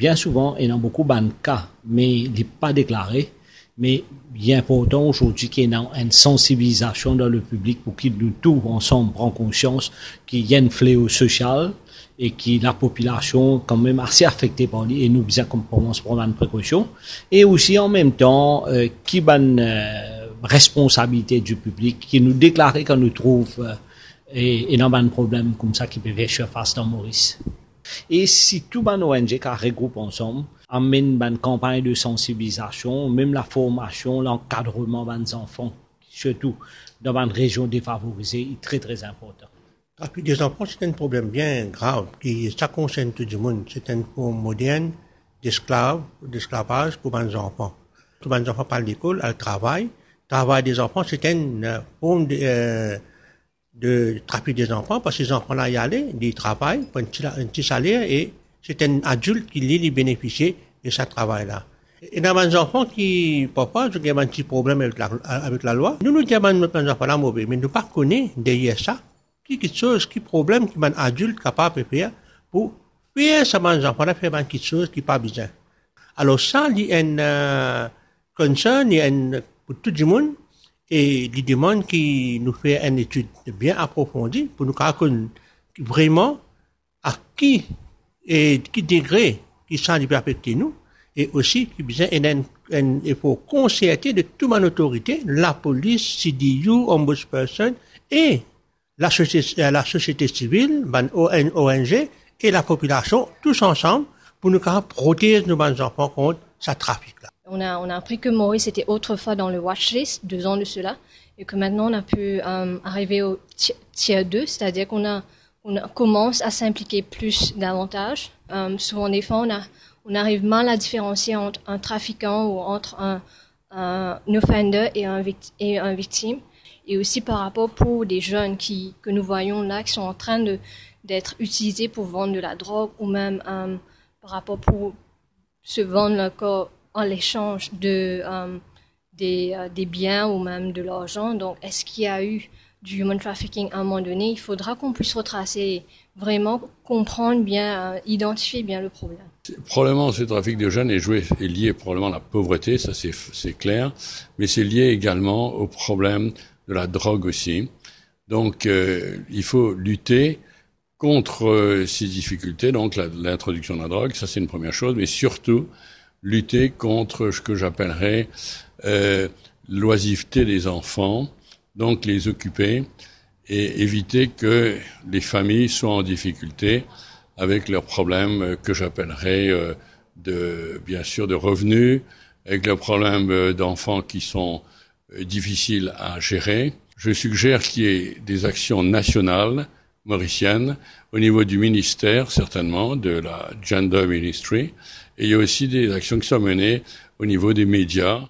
bien souvent, il y a beaucoup de cas, mais il n'est pas déclaré. Mais il est important aujourd'hui qu'il y ait une sensibilisation dans le public pour qu'ils nous tous ensemble prennent conscience qu'il y a un fléau social et que la population quand même assez affectée par lui et nous bien comme commence à prendre une précaution. Et aussi en même temps, qui a une responsabilité du public, qui nous déclare quand nous trouve et dans un problème comme ça qui peut faire face dans Maurice. Et si tout les ONG qui regroupent ensemble, amène une campagne de sensibilisation, même la formation, l'encadrement des enfants, surtout dans une région défavorisée, est très très important. Le trafic des enfants, c'est un problème bien grave, ça concerne tout le monde. C'est une forme moderne d'esclavage pour les enfants. Tous les enfants parlent d'école, elles travaillent. Le travail des enfants, c'est une forme de trafic des enfants, parce que les enfants-là y allaient, ils travaillent pour un petit salaire, et c'est un adulte qui les bénéficie de ce travail-là. Et dans les enfants qui, parfois, ils ont un petit problème avec la loi. Nous disons que les enfants-là mauvais, mais nous ne connaissons pas derrière ça, quelque chose, qui problème que un adulte capable de faire pour faire ça, les enfants-là, faire quelque chose qui n'est pas bien. Alors ça, il y a un concern, pour tout le monde, et il demande qu'il nous fait une étude bien approfondie pour nous connaître vraiment à qui degré qui sont affectés nous, et aussi il faut concerter de toute une autorité, la police, CDU, Ombudsperson et la société civile, ONG et la population, tous ensemble, pour nous protéger nos enfants contre ce trafic-là. On a appris que Maurice était autrefois dans le watchlist, 2 ans de cela, et que maintenant on a pu arriver au tier 2, c'est-à-dire qu'on commence à s'impliquer davantage. Souvent des fois on arrive mal à différencier entre un trafiquant ou entre un offender et un victime. Et aussi par rapport pour des jeunes que nous voyons là, qui sont en train d'être utilisés pour vendre de la drogue, ou même par rapport pour se vendre leur corps en l'échange des biens ou même de l'argent. Donc, est-ce qu'il y a eu du human trafficking à un moment donné? Il faudra qu'on puisse retracer, vraiment comprendre bien, identifier bien le problème. Probablement, ce trafic de jeunes est lié probablement à la pauvreté, ça c'est clair, mais c'est lié également au problème de la drogue aussi. Donc, il faut lutter contre ces difficultés, donc l'introduction de la drogue, ça c'est une première chose, mais surtout lutter contre ce que j'appellerais l'oisiveté des enfants, donc les occuper et éviter que les familles soient en difficulté avec leurs problèmes que j'appellerais bien sûr de revenus, avec leurs problèmes d'enfants qui sont difficiles à gérer. Je suggère qu'il y ait des actions nationales mauriciennes au niveau du ministère, certainement, de la Gender Ministry, et il y a aussi des actions qui sont menées au niveau des médias.